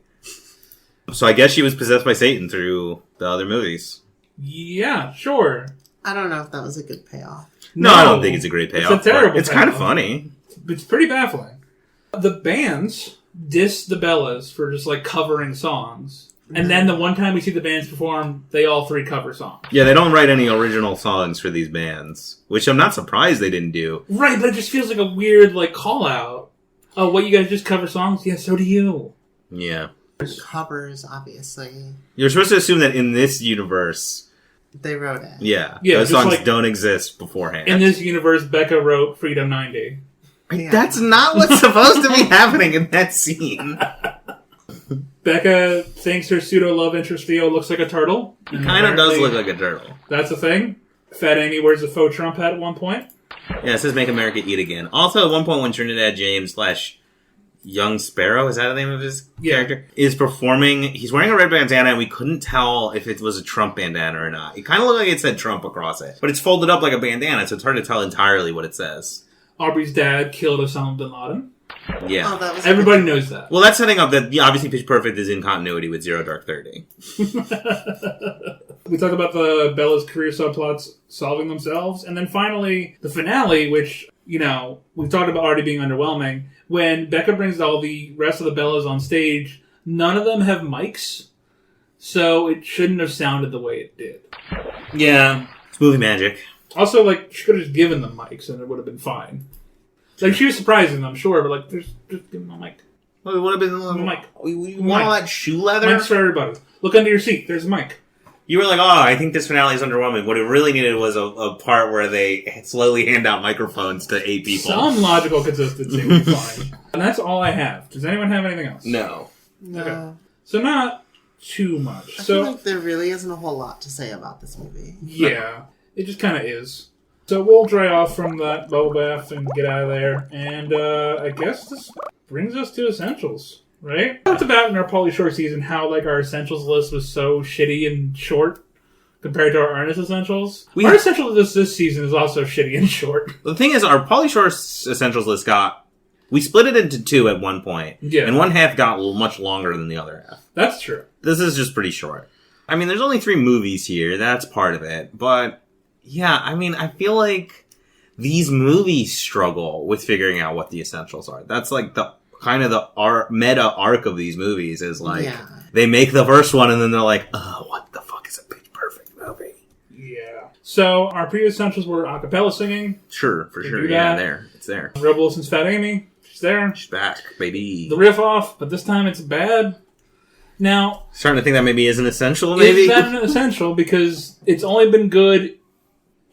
So I guess she was possessed by Satan through the other movies. Yeah, sure. I don't know if that was a good payoff. No, I don't think it's a great payoff. It's a terrible It's kind of funny. It's pretty baffling. The bands diss the Bellas for just, like, covering songs. And then the one time we see the bands perform, they all three cover songs. Yeah, they don't write any original songs for these bands, which I'm not surprised they didn't do. Right, but it just feels like a weird, like, call-out. Oh, what, you guys just cover songs? Yeah, so do you. Yeah. Covers, obviously. You're supposed to assume that in this universe... They wrote it. Yeah, those songs don't exist beforehand. In this universe, Becca wrote Freedom 90. Yeah. That's not what's supposed to be happening in that scene. Becca thinks her pseudo-love interest Theo looks like a turtle. He kind of does look like a turtle. That's a thing. Fat Amy wears a faux Trump hat at one point. Yeah, it says "Make America Eat Again." Also, at one point when Trinidad James / Young Sparrow, is that the name of his character? Is performing, he's wearing a red bandana, and we couldn't tell if it was a Trump bandana or not. It kind of looked like it said Trump across it. But it's folded up like a bandana, so it's hard to tell entirely what it says. Aubrey's dad killed Osama bin Laden. Yeah. Oh, that was Everybody knows that. Well, that's setting up that obviously Pitch Perfect is in continuity with Zero Dark 30. We talk about the Bella's career subplots solving themselves. And then finally, the finale, which, you know, we've talked about already being underwhelming. When Becca brings all the rest of the Bellas on stage, none of them have mics. So it shouldn't have sounded the way it did. Yeah. It's movie magic. Also, like, she could have just given them mics and it would have been fine. Like, she was surprising them, sure, but, like, just give them a mic. Well, it would have been a mic. You want all that shoe leather? Mics for everybody. Look under your seat. There's a mic. You were like, oh, I think this finale is underwhelming. What it really needed was a part where they slowly hand out microphones to 8 people. Some logical consistency would be fine. And that's all I have. Does anyone have anything else? No. Okay. So not too much. I feel like there really isn't a whole lot to say about this movie. Yeah. It just kind of is. So we'll dry off from that bubble bath and get out of there. And I guess this brings us to essentials, right? We talked about in our Pauly Shore season how like our essentials list was so shitty and short compared to our Ernest essentials. Our essentials list this season is also shitty and short. The thing is, our Pauly Shore essentials list we split it into 2 at one point. Yeah. And one half got much longer than the other half. That's true. This is just pretty short. I mean, there's only 3 movies here. That's part of it. But... yeah, I mean, I feel like these movies struggle with figuring out what the essentials are. That's like the kind of the meta arc of these movies is like, they make the first one and then they're like, oh, what the fuck is a Pitch Perfect movie? Yeah. So, our previous essentials were a cappella singing. Sure, for sure. Yeah, it's there. Rebel Wilson's Fat Amy. She's there. She's back, baby. The riff off, but this time it's bad. Now... starting to think that maybe is an essential, maybe? Is that an essential? Because it's only been good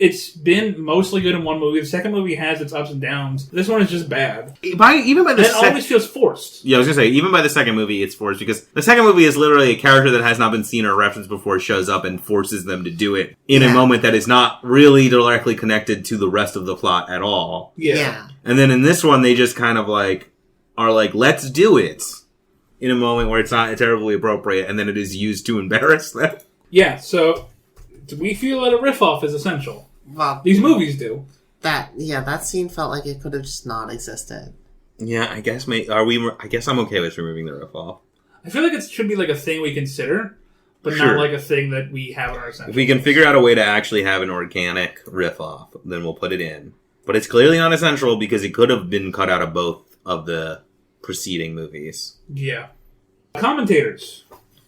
it's been mostly good in one movie. The second movie has its ups and downs. This one is just bad. Even by the it always feels forced. Yeah, I was going to say, even by the second movie, it's forced, because the second movie is literally a character that has not been seen or referenced before shows up and forces them to do it in a moment that is not really directly connected to the rest of the plot at all. Yeah. And then in this one, they just kind of are like, let's do it in a moment where it's not terribly appropriate, and then it is used to embarrass them. Yeah, so do we feel that a riff-off is essential? Well, these movies do. That scene felt like it could have just not existed. Yeah, I guess I guess I'm okay with removing the riff off. I feel like it should be like a thing we consider, but not like a thing that we have in our essentials. If we can figure out a way to actually have an organic riff off, then we'll put it in. But it's clearly not essential because it could have been cut out of both of the preceding movies. Yeah. Commentators.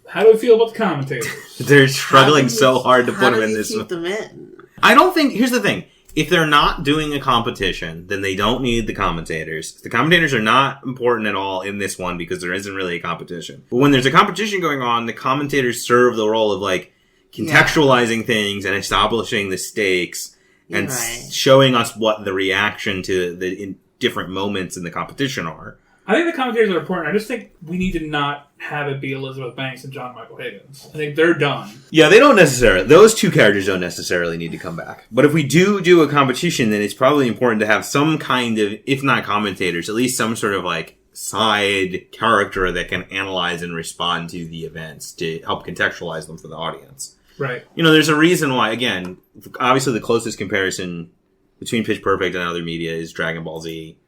How do we feel about the commentators? They're struggling so hard to put them in this. Keep them in? I don't think... Here's the thing. If they're not doing a competition, then they don't need the commentators. The commentators are not important at all in this one because there isn't really a competition. But when there's a competition going on, the commentators serve the role of, contextualizing things and establishing the stakes and showing us what the reaction to the different moments in the competition are. I think the commentators are important. I just think we need to not have it be Elizabeth Banks and John Michael Higgins. I think they're done. Yeah, those two characters don't necessarily need to come back. But if we do a competition, then it's probably important to have some kind of, if not commentators, at least some sort of side character that can analyze and respond to the events to help contextualize them for the audience. Right. There's a reason why, again, obviously the closest comparison between Pitch Perfect and other media is Dragon Ball Z.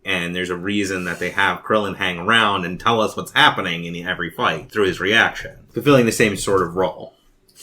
And there's a reason that they have Krillin hang around and tell us what's happening in every fight through his reaction. Fulfilling the same sort of role.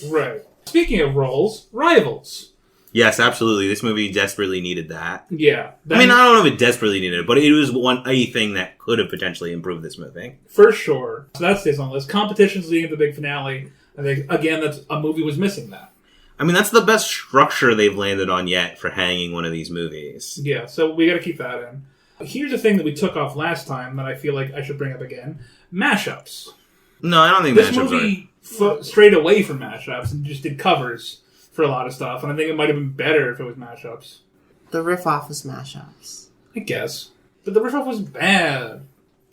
Right. Speaking of roles, rivals. Yes, absolutely. This movie desperately needed that. Yeah. I don't know if it desperately needed it, but it was a thing that could have potentially improved this movie. For sure. So that stays on the list. Competitions leading to the big finale. I think, again, a movie was missing that. That's the best structure they've landed on yet for hanging one of these movies. Yeah, so we gotta keep that in. Here's a thing that we took off last time that I feel like I should bring up again. Mashups. No, I don't think this mashups movie strayed away from mashups and just did covers for a lot of stuff, and I think it might have been better if it was mashups. The riff-off was mashups. I guess. But the riff-off was bad.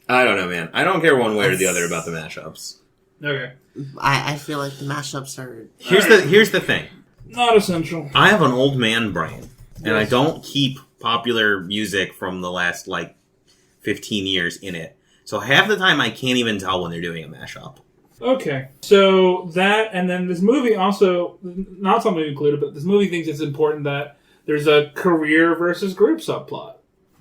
I don't know, man. I don't care one way or the other about the mashups. Okay. I feel like the mashups are... Here's the thing. Not essential. I have an old man brain, and I don't keep popular music from the last 15 years in it. So half the time I can't even tell when they're doing a mashup. Okay. So that, and then this movie also, not something included, but this movie thinks it's important that there's a career versus group subplot.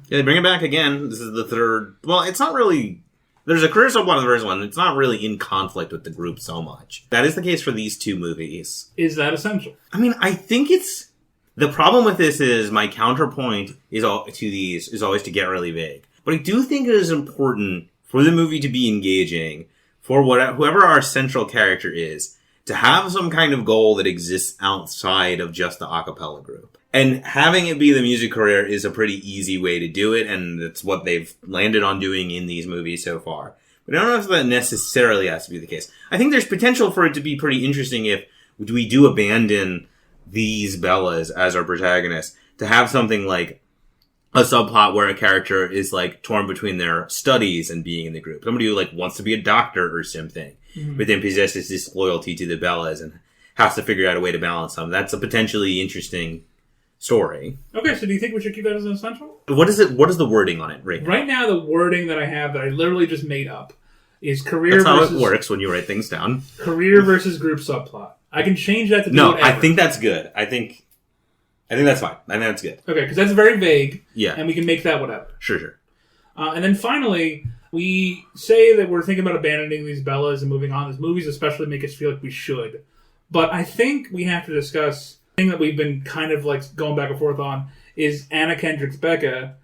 Yeah, they bring it back again. This is the third. Well, it's not really. There's a career subplot in the first one. It's not really in conflict with the group so much. That is the case for these two movies. Is that essential? I think it's. The problem with this is my counterpoint is always to get really vague. But I do think it is important for the movie to be engaging, for whoever our central character is, to have some kind of goal that exists outside of just the a cappella group. And having it be the music career is a pretty easy way to do it, and it's what they've landed on doing in these movies so far. But I don't know if that necessarily has to be the case. I think there's potential for it to be pretty interesting if we do abandon these Bellas as our protagonists, to have something like a subplot where a character is torn between their studies and being in the group. Somebody who wants to be a doctor or something, but then possesses this loyalty to the Bellas and has to figure out a way to balance them. That's a potentially interesting story. Okay, so do you think we should keep that as an essential? What is it? What is the wording on it right now? Right now, the wording that I have that I literally just made up is career That's versus... how it works when you write things down. Career versus group subplot. I can change that to do whatever. I think that's good. I think that's fine. I think that's good. Okay, because that's very vague. Yeah. And we can make that whatever. Sure. And then finally, we say that we're thinking about abandoning these Bellas and moving on. These movies especially make us feel like we should. But I think we have to discuss the thing that we've been kind of going back and forth on is Anna Kendrick's Becca.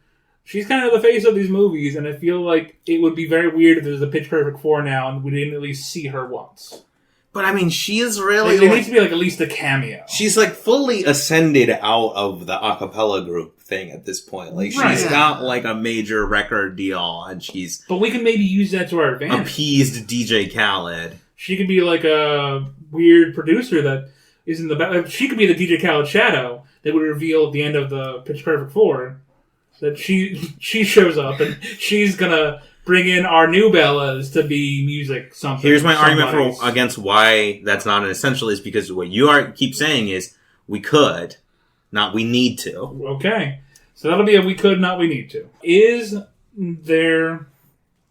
She's kind of the face of these movies, and I feel like it would be very weird if there's a Pitch Perfect 4 now and we didn't at least see her once. But she is really... There needs to be at least a cameo. She's fully ascended out of the a cappella group thing at this point. She's got a major record deal, and she's... But we can maybe use that to our advantage. Appeased DJ Khaled. She could be a weird producer that is in the back. She could be the DJ Khaled shadow, they would reveal at the end of the Pitch Perfect 4 that she shows up and she's gonna bring in our new Bellas to be music something. Here's my argument against why that's not an essential is because what you keep saying is we could, not we need to. Okay. So that'll be a we could, not we need to. Is there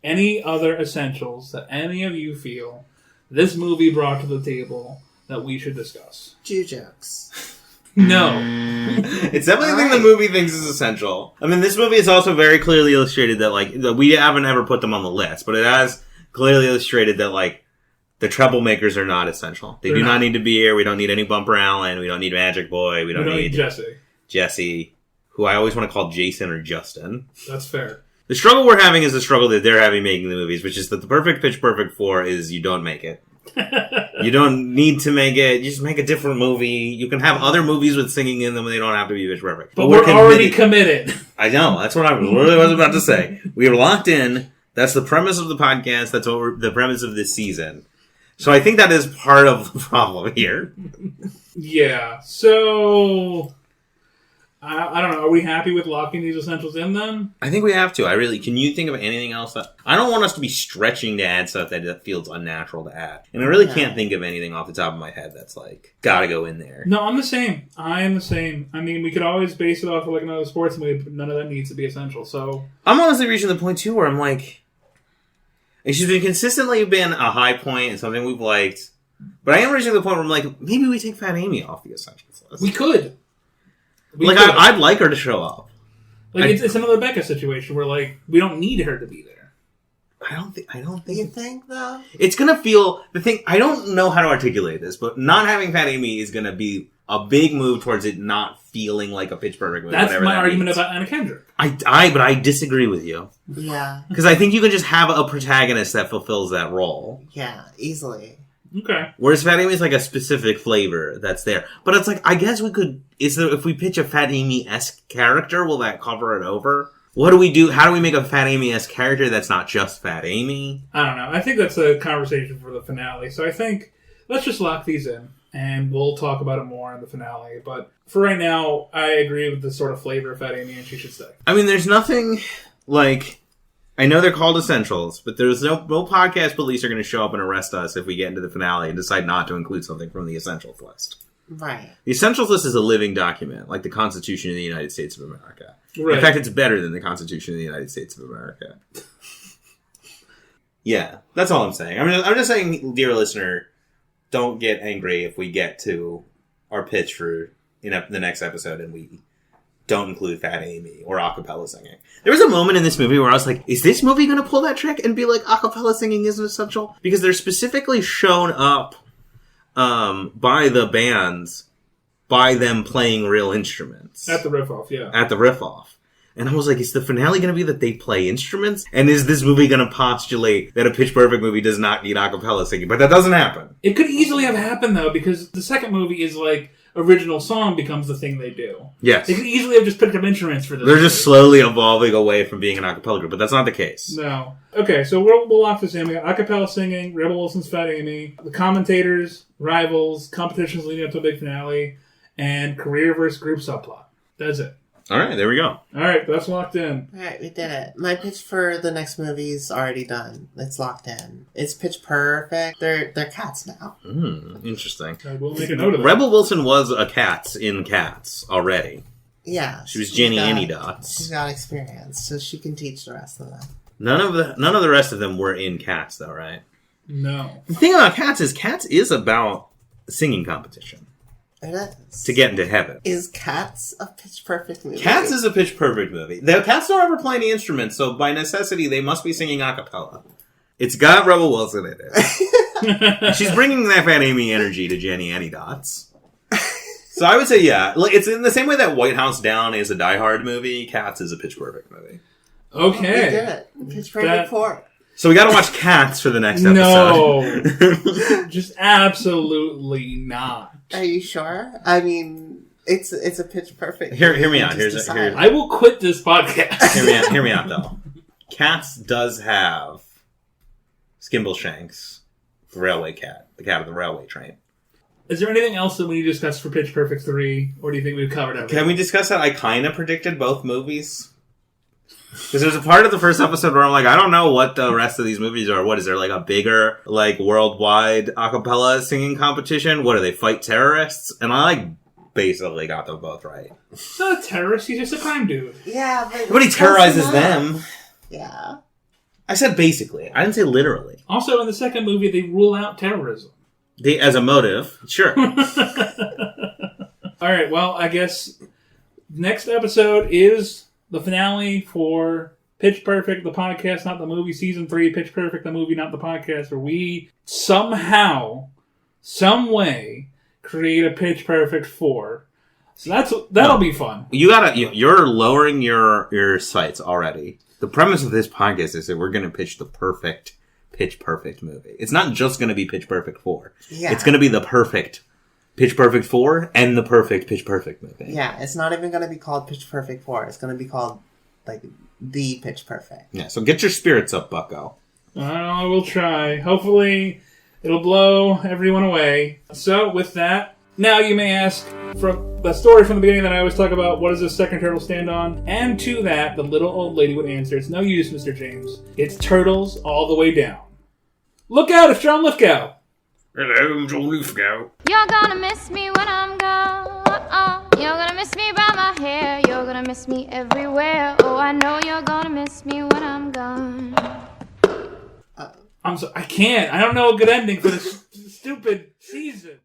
any other essentials that any of you feel this movie brought to the table that we should discuss? Jew jokes. No. It's definitely a thing the movie thinks is essential. I mean, this movie is also very clearly illustrated that, we haven't ever put them on the list, but it has clearly illustrated that, the troublemakers are not essential. They do not need to be here. We don't need any Bumper Allen. We don't need Magic Boy. We don't need Jesse, who I always want to call Jason or Justin. That's fair. The struggle we're having is the struggle that they're having making the movies, which is that the perfect Pitch Perfect 4 is you don't make it. You don't need to make it. You just make a different movie. You can have other movies with singing in them and they don't have to be Pitch Perfect. But we're already committed. I know. That's what I really was about to say. We are locked in. That's the premise of the podcast. That's the premise of this season. So I think that is part of the problem here. Yeah. So I don't know. Are we happy with locking these essentials in then? I think we have to. Can you think of anything else I don't want us to be stretching to add stuff that feels unnatural to add. And I really can't think of anything off the top of my head that's gotta go in there. No, I'm the same. I am the same. I mean, we could always base it off of another sports movie, but none of that needs to be essential. So I'm honestly reaching the point too where I'm she's consistently been a high point and something we've liked. But I am reaching the point where I'm maybe we take Fat Amy off the essentials list. We could. I'd like her to show up. It's another Becca situation where we don't need her to be there. I don't think. You think though? It's gonna feel the thing. I don't know how to articulate this, but not having Fat Amy is gonna be a big move towards it not feeling like a Pitch Perfect movie. That's my argument about Anna Kendrick. But I disagree with you. Yeah. Because I think you can just have a protagonist that fulfills that role. Yeah, easily. Okay. Whereas Fat Amy is a specific flavor that's there. But it's I guess we could, if we pitch a Fat Amy-esque character, will that cover it over? What do we do? How do we make a Fat Amy-esque character that's not just Fat Amy? I don't know. I think that's a conversation for the finale. So I think, let's just lock these in. And we'll talk about it more in the finale. But for right now, I agree with the sort of flavor of Fat Amy, and she should stay. I mean, there's nothing I know they're called essentials, but there's no podcast police are going to show up and arrest us if we get into the finale and decide not to include something from the essentials list. Right. The essentials list is a living document, like the Constitution of the United States of America. Right. In fact, it's better than the Constitution of the United States of America. Yeah, that's all I'm saying. I'm just saying, dear listener, don't get angry if we get to our pitch for the next episode and we don't include Fat Amy or acapella singing. There was a moment in this movie where I was is this movie going to pull that trick and be acapella singing isn't essential? Because they're specifically shown up by the bands by them playing real instruments. At the riff-off, yeah. At the riff-off. And I was is the finale going to be that they play instruments? And is this movie going to postulate that a Pitch Perfect movie does not need acapella singing? But that doesn't happen. It could easily have happened, though, because the second movie is original song becomes the thing they do. Yes. They could easily have just picked up instruments for this. They're just slowly evolving away from being an acapella group, but that's not the case. No. Okay, so we'll lock this in. We got acapella singing, Rebel Wilson's Fat Amy, the Commentators, Rivals, competitions leading up to a big finale, and career versus group subplot. That's it. All right, there we go. All right, that's locked in. All right, we did it. My pitch for the next movie's already done. It's locked in. It's Pitch Perfect. They're cats now. Interesting. We'll make a note of that. Rebel Wilson was a Cats in Cats already. Yeah. She was Jenny Anydots. She's got experience, so she can teach the rest of them. None of the rest of them were in Cats, though, right? No. The thing about Cats is about a singing competition. It is. To get into heaven. Is Cats a Pitch Perfect movie? Cats is a Pitch Perfect movie. The Cats don't ever play any instruments, so by necessity, they must be singing a cappella. It's got Rebel Wilson in it. She's bringing that Fat Amy energy to Jenny Anydots. So I would say, yeah. It's in the same way that White House Down is a Die Hard movie, Cats is a Pitch Perfect movie. Okay. We did it. Pitch Perfect 4. So we gotta watch Cats for the next episode. No. Just absolutely not. Are you sure? I mean, it's a Pitch Perfect. Hear me out. I will quit this podcast. Hear me out, though. Cats does have Skimbleshanks, the railway cat, the cat of the railway train. Is there anything else that we need to discuss for Pitch Perfect 3, or do you think we've covered everything? Can we discuss that I kind of predicted both movies? Because there's a part of the first episode where I'm like, I don't know what the rest of these movies are. What, is there like a bigger, like, worldwide a cappella singing competition? What, do they fight terrorists? And I, like, basically got them both right. He's not a terrorist, he's just a crime dude. Yeah, but he terrorizes them. Yeah. I said basically. I didn't say literally. Also, in the second movie, they rule out terrorism. As a motive, sure. Alright, well, I guess next episode is the finale for Pitch Perfect, the podcast, not the movie. Season 3, Pitch Perfect, the movie, not the podcast, where we somehow, some way, create a Pitch Perfect 4. So that'll be fun. You're lowering your sights already. The premise of this podcast is that we're going to pitch the perfect Pitch Perfect movie. It's not just going to be Pitch Perfect 4. Yeah. It's going to be the perfect Pitch Perfect 4 and the perfect Pitch Perfect movie. Yeah, it's not even going to be called Pitch Perfect 4. It's going to be called, like, The Pitch Perfect. Yeah, so get your spirits up, bucko. I will try. Hopefully, it'll blow everyone away. So, with that, now you may ask, from the story from the beginning that I always talk about, what does this second turtle stand on? And to that, the little old lady would answer, it's no use, Mr. James. It's turtles all the way down. Look out, it's John Lithgow. Hello, I'm John Lithgow. You're gonna miss me when I'm gone. You're gonna miss me by my hair. You're gonna miss me everywhere. Oh, I know you're gonna miss me when I'm gone. I can't. I don't know a good ending for this stupid season.